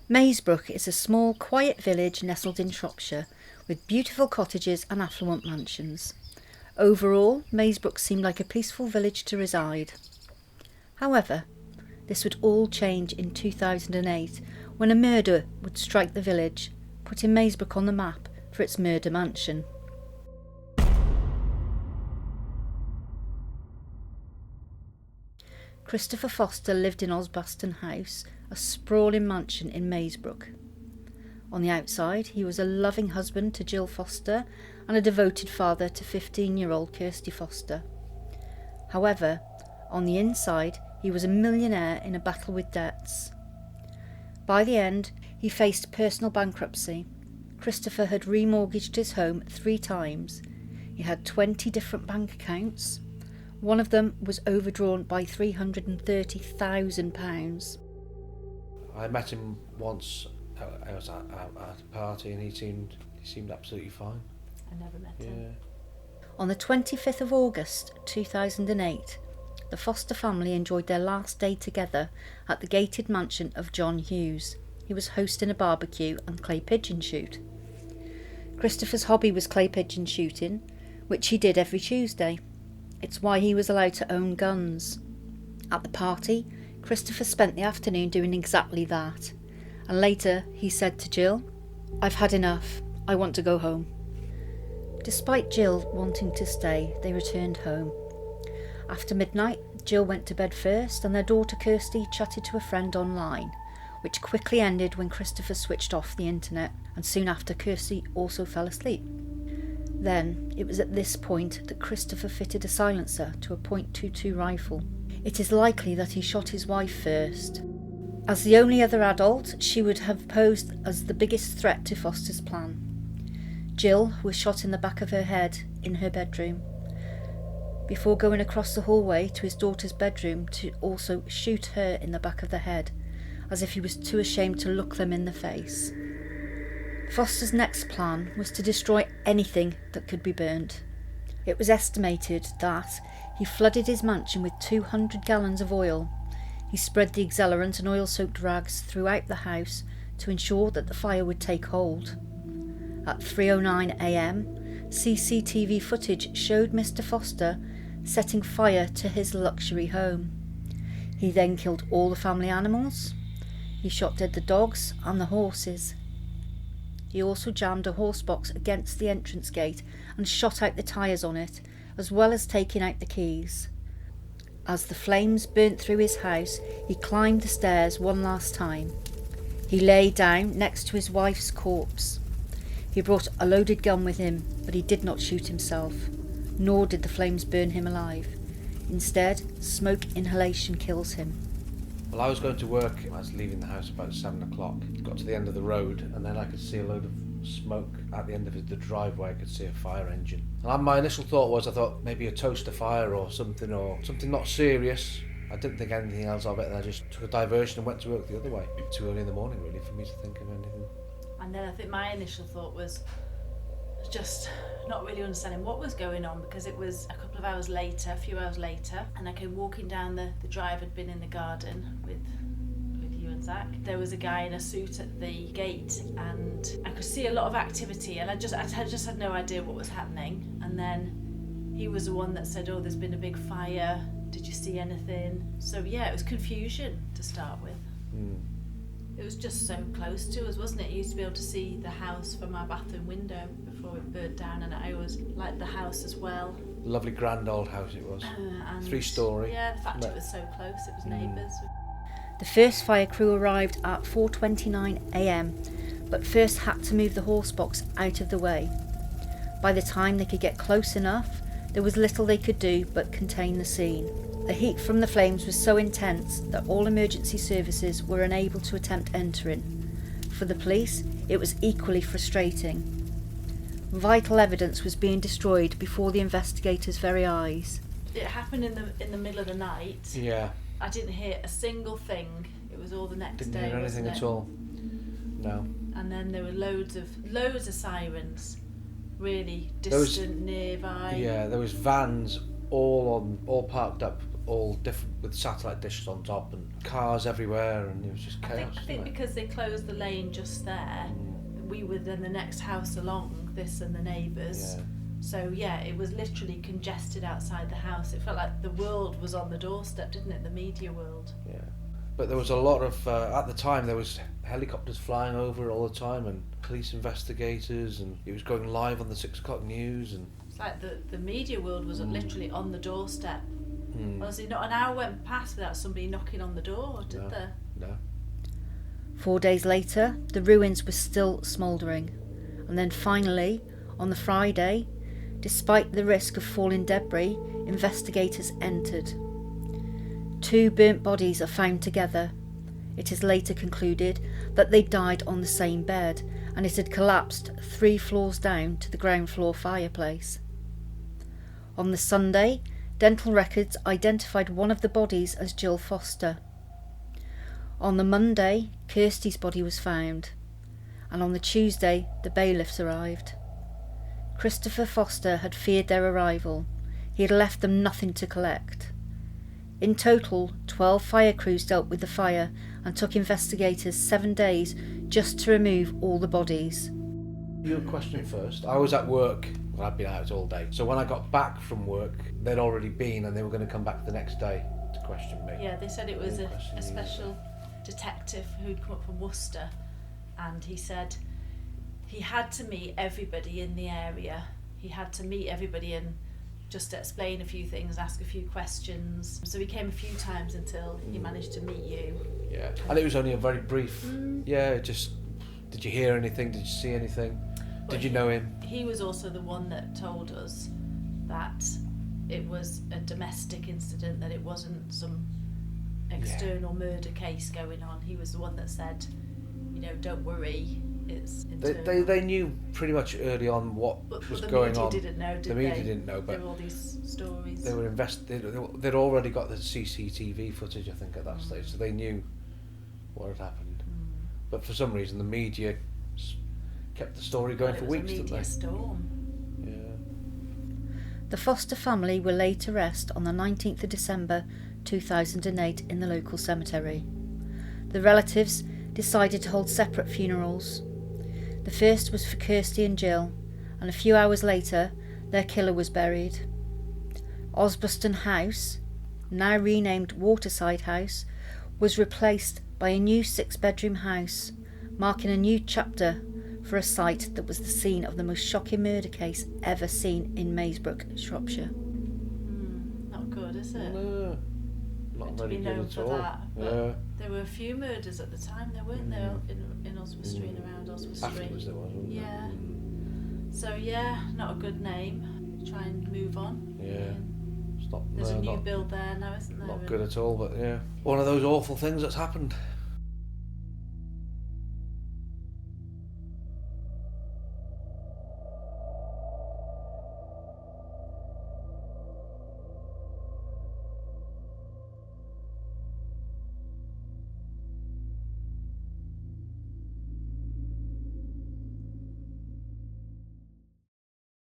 Maesbrook is a small, quiet village nestled in Shropshire, with beautiful cottages and affluent mansions. Overall, Maesbrook seemed like a peaceful village to reside. However, this would all change in 2008 when a murder would strike the village, putting Maesbrook on the map for its murder mansion. Christopher Foster lived in Osbaston House, a sprawling mansion in Maesbrook. On the outside, he was a loving husband to Jill Foster and a devoted father to 15-year-old Kirsty Foster. However, on the inside, he was a millionaire in a battle with debts. By the end, he faced personal bankruptcy. Christopher had remortgaged his home 3 times. He had 20 different bank accounts. One of them was overdrawn by £330,000. I met him once. I was at a party, and he seemed absolutely fine. I never met him. On the 25th of August 2008, the Foster family enjoyed their last day together at the gated mansion of John Hughes. He was hosting a barbecue and clay pigeon shoot. Christopher's hobby was clay pigeon shooting, which he did every Tuesday. It's why he was allowed to own guns. At the party, Christopher spent the afternoon doing exactly that, and later he said to Jill, "I've had enough, I want to go home." Despite Jill wanting to stay, they returned home. After midnight, Jill went to bed first, and their daughter Kirsty chatted to a friend online, which quickly ended when Christopher switched off the internet, and soon after Kirsty also fell asleep. Then, it was at this point that Christopher fitted a silencer to a .22 rifle. It is likely that he shot his wife first. As the only other adult, she would have posed as the biggest threat to Foster's plan. Jill was shot in the back of her head in her bedroom, before going across the hallway to his daughter's bedroom to also shoot her in the back of the head, as if he was too ashamed to look them in the face. Foster's next plan was to destroy anything that could be burnt. It was estimated that he flooded his mansion with 200 gallons of oil. He spread the accelerant and oil-soaked rags throughout the house to ensure that the fire would take hold. At 3:09 a.m, CCTV footage showed Mr. Foster setting fire to his luxury home. He then killed all the family animals. He shot dead the dogs and the horses. He also jammed a horse box against the entrance gate and shot out the tyres on it, as well as taking out the keys. As the flames burnt through his house, he climbed the stairs one last time. He lay down next to his wife's corpse. He brought a loaded gun with him, but he did not shoot himself, nor did the flames burn him alive. Instead, smoke inhalation kills him. Well, I was going to work. I was leaving the house about 7 o'clock. Got to the end of the road, and then I could see a load of smoke at the end of the driveway. I could see a fire engine. And my initial thought was, I thought maybe a toaster fire or something not serious. I didn't think anything else of it, and I just took a diversion and went to work the other way. Too early in the morning, really, for me to think of anything. And then I think my initial thought was just not really understanding what was going on, because it was a few hours later, and I came walking down the drive. I'd been in the garden with you and Zach. There was a guy in a suit at the gate, and I could see a lot of activity, and I just had no idea what was happening. And then he was the one that said, "Oh, there's been a big fire. Did you see anything?" So yeah, it was confusion to start with. It was just so close to us, wasn't it? You used to be able to see the house from our bathroom window before it burnt down, and I always liked the house as well. Lovely grand old house it was. 3-storey. Yeah, the fact it was so close, it was neighbours. The first fire crew arrived at 4:29 a.m, but first had to move the horse box out of the way. By the time they could get close enough, there was little they could do but contain the scene. The heat from the flames was so intense that all emergency services were unable to attempt entering. For the police, it was equally frustrating. Vital evidence was being destroyed before the investigators' very eyes. It happened in the middle of the night. Yeah. I didn't hear a single thing. It was all the next day. Didn't hear anything at all. No. And then there were loads of sirens, really distant, nearby. Yeah, there was vans all parked up all different with satellite dishes on top and cars everywhere, and it was just chaos. I think because they closed the lane just there, we were then the next house along, this and the neighbours. Yeah. So yeah, it was literally congested outside the house. It felt like the world was on the doorstep, didn't it? The media world. Yeah. But there was a lot of, at the time there was helicopters flying over all the time and police investigators, and it was going live on the 6 o'clock news. And It's like the media world was literally on the doorstep. Honestly, not an hour went past without somebody knocking on the door, did there? No. 4 days later, the ruins were still smouldering. And then finally, on the Friday, despite the risk of falling debris, investigators entered. 2 burnt bodies are found together. It is later concluded that they died on the same bed, and it had collapsed 3 floors down to the ground floor fireplace. On the Sunday, dental records identified one of the bodies as Jill Foster. On the Monday, Kirsty's body was found, and on the Tuesday, the bailiffs arrived. Christopher Foster had feared their arrival. He had left them nothing to collect. In total, 12 fire crews dealt with the fire and took investigators 7 days just to remove all the bodies. Your question first. I was at work. Well, I'd been out all day. So when I got back from work, they'd already been, and they were going to come back the next day to question me. Yeah, they said it was a special detective who'd come up from Worcester, and he said he had to meet everybody in the area. He had to meet everybody and just to explain a few things, ask a few questions. So he came a few times until he managed to meet you. Yeah, and it was only a very brief. Yeah, just did you hear anything? Did you see anything? Did you know him? He was also the one that told us that it was a domestic incident, that it wasn't some external murder case going on. He was the one that said, don't worry, it's internal. They knew pretty much early on what was going on. The media didn't know, did they? The media didn't know, but there were all these stories. They were they'd already got the CCTV footage, I think, at that stage, so they knew what had happened. But for some reason, the media kept the story going for weeks, didn't they? It was a media storm. Yeah. The Foster family were laid to rest on the 19th of December 2008 in the local cemetery. The relatives decided to hold separate funerals. The first was for Kirsty and Jill, and a few hours later their killer was buried. Osbaston House, now renamed Waterside House, was replaced by a new 6-bedroom house, marking a new chapter for a site that was the scene of the most shocking murder case ever seen in Maesbrook, Shropshire. Not good, is it? No, not very good at all. That, there were a few murders at the time, weren't there, in Oswestry and around Oswestry. Afterwards there was, wasn't there? Yeah. So yeah, not a good name. Try and move on. Yeah. It's not, There's a new build there now, isn't there? Not good at all, but yeah. One of those awful things that's happened.